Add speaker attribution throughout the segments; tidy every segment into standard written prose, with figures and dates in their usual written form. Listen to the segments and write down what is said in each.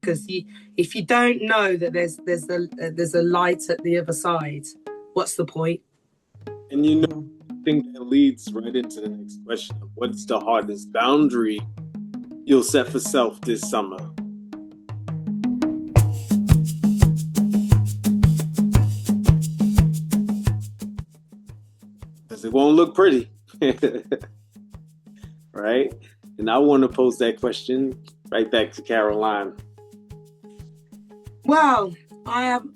Speaker 1: Because if you don't know that there's a light at the other side, what's the point?
Speaker 2: And I think that leads right into the next question. What's the hardest boundary you'll set for self this summer? Because it won't look pretty. Right? And I want to pose that question right back to Caroline.
Speaker 1: Well, I'm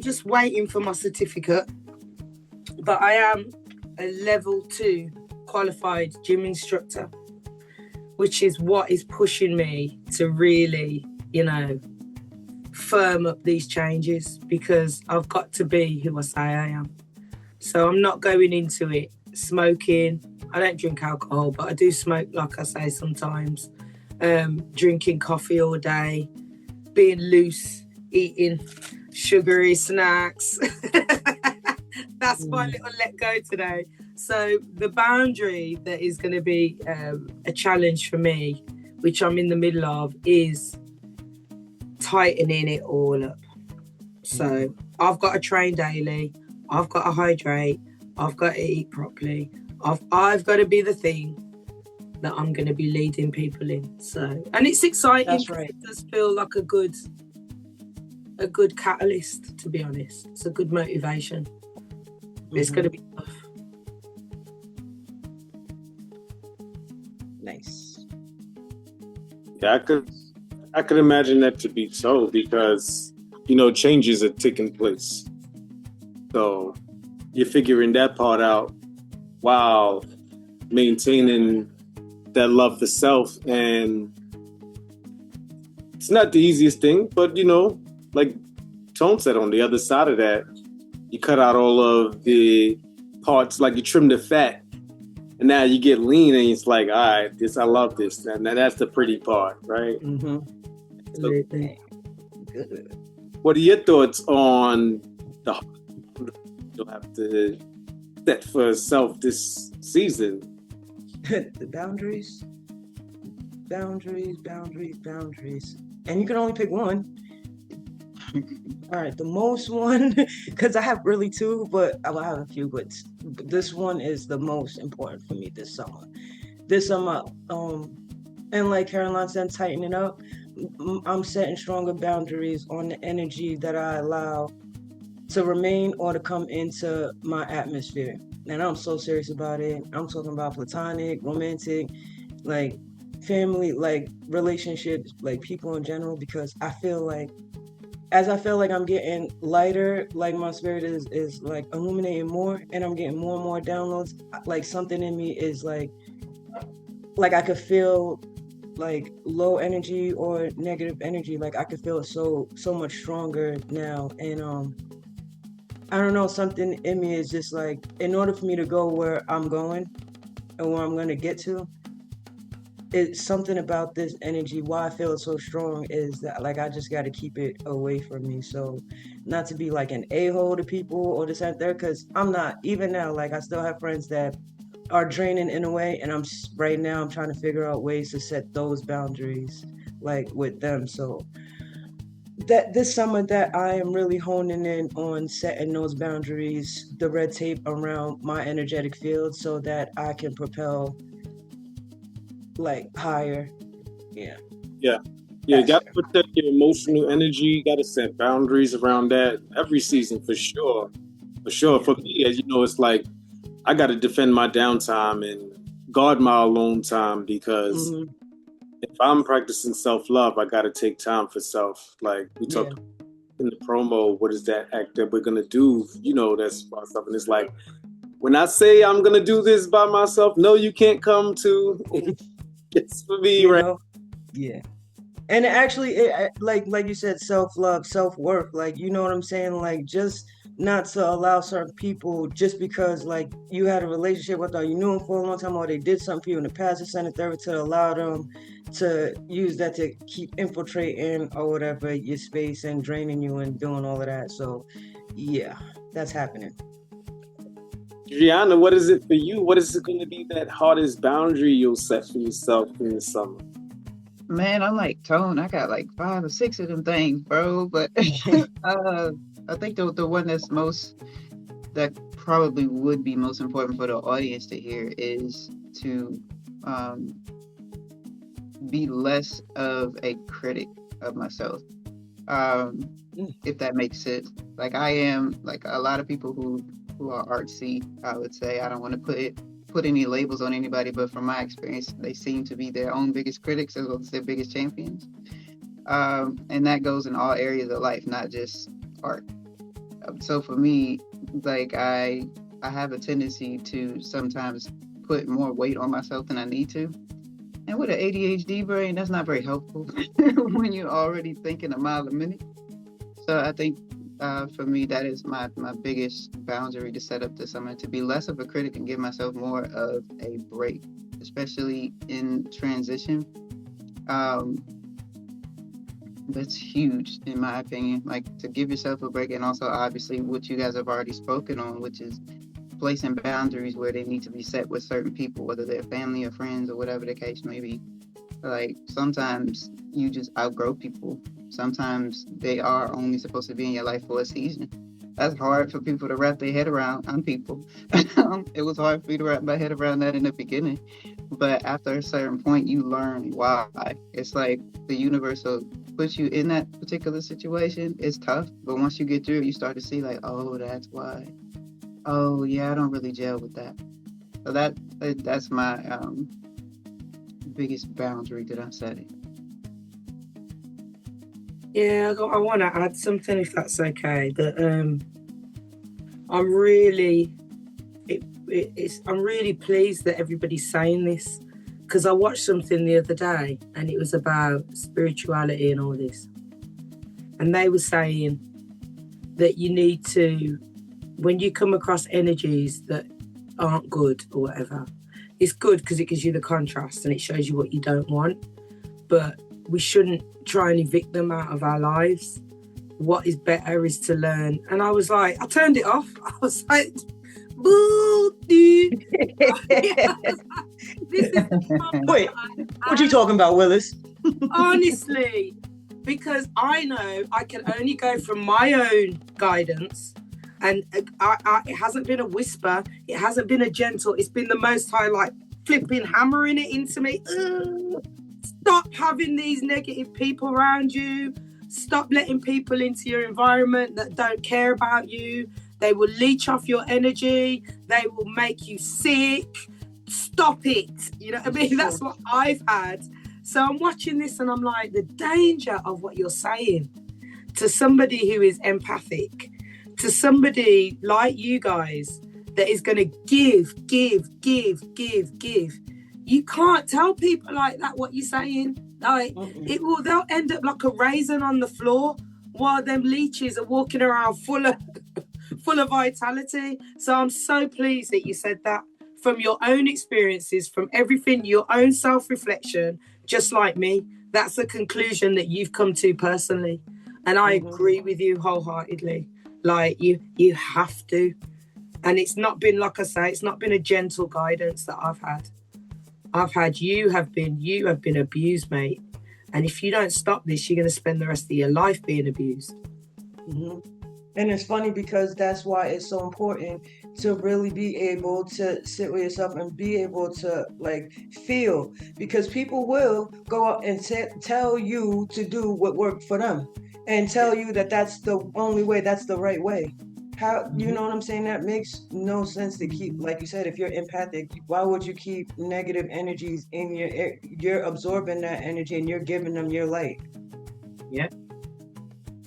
Speaker 1: just waiting for my certificate, but I am a level 2 qualified gym instructor, which is what is pushing me to really, firm up these changes, because I've got to be who I say I am. So I'm not going into it smoking. I don't drink alcohol, but I do smoke, like I say, sometimes. Drinking coffee all day, being loose, eating sugary snacks. That's my little let go today. So the boundary that is going to be a challenge for me, which I'm in the middle of, is tightening it all up. So I've got to train daily. I've got to hydrate. I've got to eat properly. I've got to be the thing that I'm going to be leading people in. So, and it's exciting.
Speaker 3: That's right.
Speaker 1: It does feel like a good catalyst, to be honest. It's a good motivation. It's going to be tough.
Speaker 3: Nice.
Speaker 2: Yeah, I could imagine that to be so, because changes are taking place. So you're figuring that part out while maintaining that love for self. And it's not the easiest thing, but like Tone said, on the other side of that, you cut out all of the parts, like you trim the fat, and now you get lean, and it's like, all right, I love this, and that's the pretty part, right?
Speaker 1: Absolutely.
Speaker 3: Good.
Speaker 2: What are your thoughts on the you'll have to set for self this season?
Speaker 3: The boundaries. And you can only pick one. All right, the most one, because I have really two, but I have a few, but this one is the most important for me this summer. And like Caroline said, tightening up, I'm setting stronger boundaries on the energy that I allow to remain or to come into my atmosphere. And I'm so serious about it. I'm talking about platonic, romantic, like family, like relationships, like people in general, because I feel like I'm getting lighter, like my spirit is like illuminating more, and I'm getting more and more downloads, like something in me is like I could feel like low energy or negative energy, like I could feel it so much stronger now. And I don't know, something in me is just like, in order for me to go where I'm going and where I'm going to get to, it's something about this energy. Why I feel it so strong is that, like, I just got to keep it away from me. So not to be like an a-hole to people or this and there, because I'm not. Even now, like, I still have friends that are draining in a way, and I'm trying to figure out ways to set those boundaries, like, with them. So that this summer, that I am really honing in on setting those boundaries, the red tape around my energetic field, so that I can propel like higher. Yeah.
Speaker 2: You got to protect your emotional energy. You got to set boundaries around that every season, for sure. For me, as you know, it's like I got to defend my downtime and guard my alone time, because if I'm practicing self-love, I got to take time for self. Like we talked in the promo, what is that act that we're going to do? That's about stuff. And it's like, when I say I'm going to do this by myself, no, you can't come to. It's for me, right?
Speaker 3: Yeah. And actually, like you said, self-love, self-worth, like, you know what I'm saying? Like, just not to allow certain people, just because, like, you had a relationship with them, you knew them for a long time, or they did something for you in the past, this and the third, to allow them to use that to keep infiltrating or whatever your space and draining you and doing all of that. So, yeah, that's happening.
Speaker 2: Gianna, what is it for you? What is it going to be that hardest boundary you'll set for yourself in the summer?
Speaker 4: Man, I'm like Tone. I got like 5 or 6 of them things, bro. But I think the one that probably would be most important for the audience to hear is to um, be less of a critic of myself. If that makes sense. Like I am, like a lot of people who are artsy, I would say. I don't want to put any labels on anybody, but from my experience, they seem to be their own biggest critics as well as their biggest champions. And that goes in all areas of life, not just art. So for me, like I have a tendency to sometimes put more weight on myself than I need to. And with an ADHD brain, that's not very helpful when you're already thinking a mile a minute. So I think for me, that is my biggest boundary to set up this summer, to be less of a critic and give myself more of a break, especially in transition. That's huge in my opinion, like to give yourself a break, and also obviously what you guys have already spoken on, which is placing boundaries where they need to be set with certain people, whether they're family or friends or whatever the case may be. Like sometimes you just outgrow people. Sometimes they are only supposed to be in your life for a season. That's hard for people to wrap their head around. I'm people. It was hard for me to wrap my head around that in the beginning. But after a certain point, you learn why. It's like the universe will put you in that particular situation. It's tough, but once you get through it, you start to see like, oh, that's why. Oh, yeah, I don't really gel with that. So that's my biggest boundary that I'm setting.
Speaker 1: Yeah, I want to add something if that's okay. That I'm really pleased that everybody's saying this, because I watched something the other day and it was about spirituality and all this, and they were saying that you need to, when you come across energies that aren't good or whatever, it's good because it gives you the contrast and it shows you what you don't want, but we shouldn't try and evict them out of our lives. What is better is to learn. And I was like, I turned it off. I was like, boo, dude. This is
Speaker 3: Wait, what you talking about, Willis?
Speaker 1: Honestly, because I know I can only go from my own guidance, and it hasn't been a whisper, it hasn't been a gentle, it's been the Most High, like flipping hammering it into me. Stop having these negative people around you. Stop letting people into your environment that don't care about you. They will leech off your energy. They will make you sick. Stop it. You know what I mean? That's what I've had. So I'm watching this and I'm like, the danger of what you're saying to somebody who is empathic, to somebody like you guys that is going to give. You can't tell people like that what you're saying. Like they'll end up like a raisin on the floor while them leeches are walking around full of vitality. So I'm so pleased that you said that, from your own experiences, from everything, your own self-reflection, just like me. That's a conclusion that you've come to personally. And I agree with you wholeheartedly. Like you have to. And it's not been, like I say, it's not been a gentle guidance that I've had. You have been abused, mate. And if you don't stop this, you're going to spend the rest of your life being abused.
Speaker 3: Mm-hmm. And it's funny because that's why it's so important to really be able to sit with yourself and be able to like feel, because people will go out and tell you to do what worked for them and tell you that that's the only way, that's the right way. How, you know what I'm saying? That makes no sense to keep, like you said, if you're empathic, why would you keep negative energies in you're absorbing that energy and you're giving them your light.
Speaker 1: Yeah.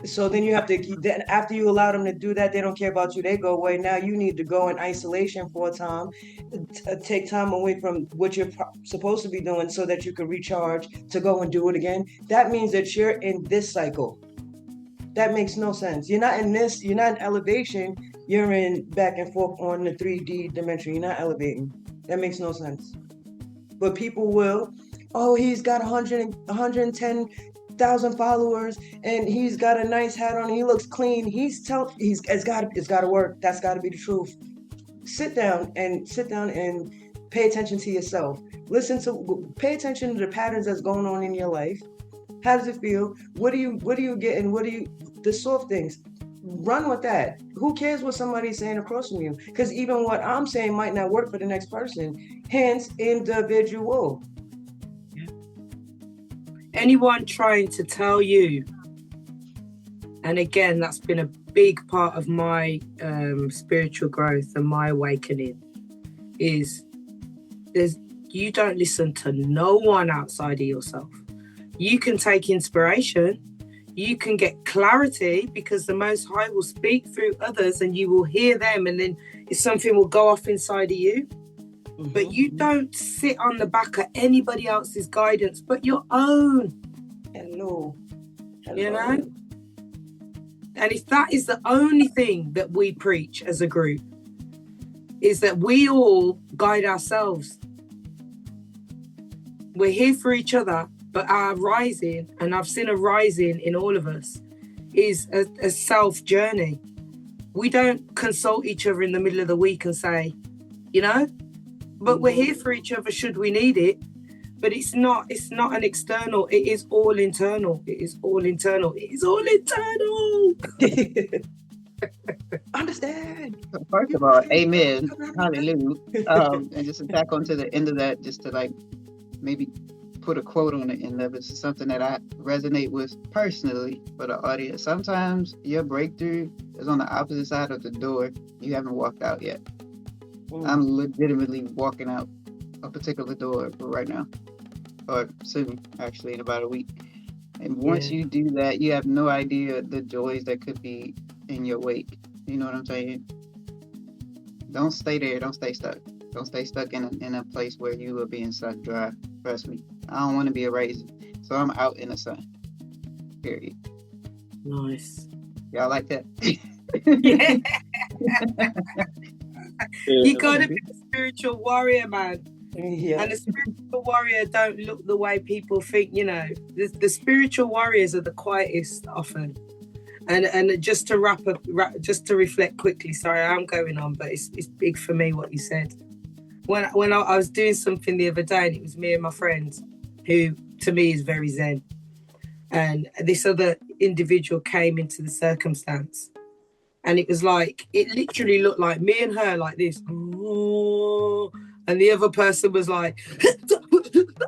Speaker 3: So then you have to, then after you allow them to do that, they don't care about you, they go away. Now you need to go in isolation for a time, take time away from what you're supposed to be doing so that you can recharge to go and do it again. That means that you're in this cycle. That makes no sense. You're not in elevation, you're in back and forth on the 3D dimension. You're not elevating. That makes no sense. But people will, he's got 110,000 followers and he's got a nice hat on and he looks clean. It's gotta work. That's gotta be the truth. Sit down and pay attention to yourself. Pay attention to the patterns that's going on in your life. How does it feel? What do you get, and the soft things? Run with that. Who cares what somebody's saying across from you? Because even what I'm saying might not work for the next person. Hence, individual.
Speaker 1: Anyone trying to tell you, and again, that's been a big part of my spiritual growth and my awakening, is you don't listen to no one outside of yourself. You can take inspiration, you can get clarity, because the Most High will speak through others and you will hear them, and then something will go off inside of you. Mm-hmm. But you don't sit on the back of anybody else's guidance but your own.
Speaker 3: Hello.
Speaker 1: You know? And if that is the only thing that we preach as a group, is that we all guide ourselves. We're here for each other, but our rising, and I've seen a rising in all of us, is a self journey. We don't consult each other in the middle of the week and say, you know, but we're here for each other should we need it. But it's not an external, it is all internal. It is all internal. It is all internal.
Speaker 3: Understand.
Speaker 4: First of all, amen. Hallelujah. And just to tack onto the end of that, just to like maybe put a quote on the end of it. It's something that I resonate with personally for the audience. Sometimes your breakthrough is on the opposite side of the door. You haven't walked out yet. I'm legitimately walking out a particular door right now, or soon, actually, in about a week. And once you do that, you have no idea the joys that could be in your wake. You know what I'm saying? Don't stay there. Don't stay stuck. Don't stay stuck in a place where you are being sucked dry. Trust me. I don't want to be a raisin. So I'm out in the sun. Period.
Speaker 1: Nice.
Speaker 4: Y'all like that?
Speaker 1: Yeah. You gotta be a spiritual warrior, man.
Speaker 3: Yeah.
Speaker 1: And the spiritual warrior don't look the way people think, you know. The spiritual warriors are the quietest often. And just to reflect quickly, sorry, I'm going on, but it's big for me what you said. When I was doing something the other day, and it was me and my friend, who to me is very zen, and this other individual came into the circumstance, and it was like, it literally looked like me and her like this, and the other person was like, that's what it looked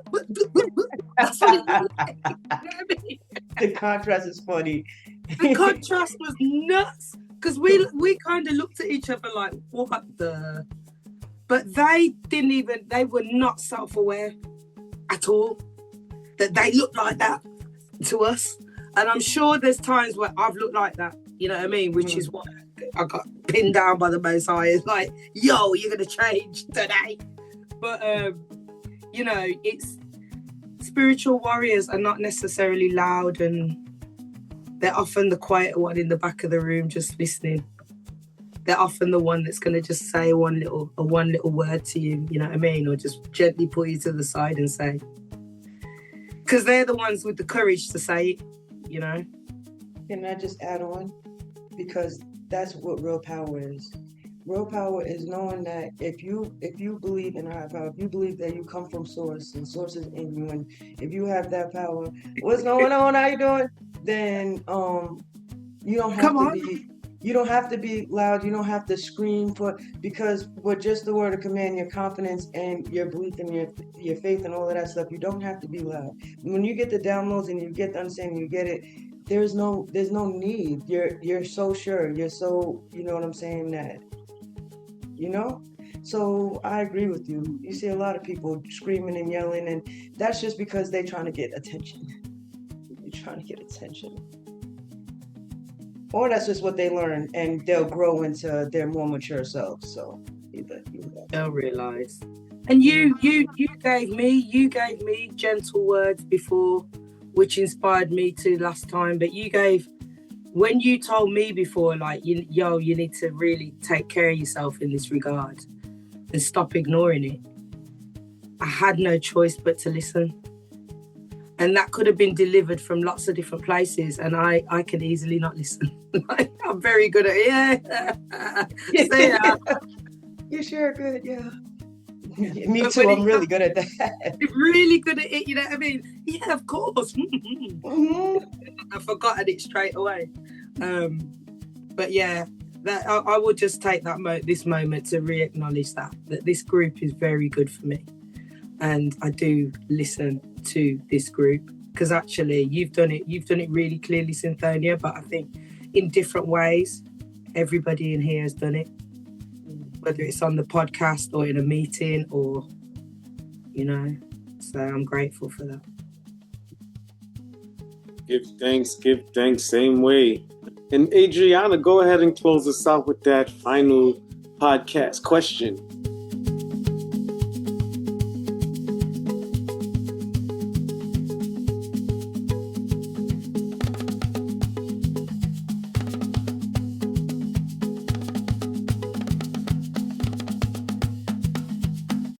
Speaker 1: like. You know what I mean?
Speaker 3: The contrast is funny.
Speaker 1: The contrast was nuts, because we kind of looked at each other like, what the? But they were not self-aware at all, that they looked like that to us. And I'm sure there's times where I've looked like that, you know what I mean? Which is what I got pinned down by the Most High. It's like, yo, you're going to change today. But, you know, it's spiritual warriors are not necessarily loud, and they're often the quiet one in the back of the room just listening. They're often the one that's going to just say one little word to you, you know what I mean? Or just gently pull you to the side and say. Because they're the ones with the courage to say it, you know?
Speaker 3: Can I just add on? Because that's what real power is. Real power is knowing that if you believe in a higher power, if you believe that you come from source and source is in you, and if you have that power, what's going on? How you doing? Then you don't have to be loud. You don't have to scream because with just the word of command, your confidence and your belief and your faith and all of that stuff, you don't have to be loud. When you get the downloads and you get the understanding, you get it. There's no need. You're so sure. You're so, you know what I'm saying, that, you know? So I agree with you. You see a lot of people screaming and yelling, and that's just because they're trying to get attention. You're trying to get attention. Or that's just what they learn, and they'll grow into their more mature selves. So either.
Speaker 1: They'll realise. And you gave me gentle words before, which inspired me to last time. But when you told me before, like, you need to really take care of yourself in this regard and stop ignoring it. I had no choice but to listen. And that could have been delivered from lots of different places, and I can easily not listen. I'm very good at it. Yeah.
Speaker 3: You sure good, yeah. Me
Speaker 1: But
Speaker 3: too.
Speaker 1: when
Speaker 3: I'm
Speaker 1: it
Speaker 3: really
Speaker 1: comes-
Speaker 3: good at that.
Speaker 1: really good at it, you know what I mean? Yeah, of course.
Speaker 3: Mhm.
Speaker 1: I've forgotten it straight away. But yeah, that I will just take this moment to re-acknowledge that this group is very good for me, and I do listen to this group because actually you've done it really clearly, Synthonia. But I think in different ways, everybody in here has done it, whether it's on the podcast or in a meeting or, you know. So I'm grateful for that.
Speaker 2: Give thanks, same way. And Adriana, go ahead and close us out with that final podcast question.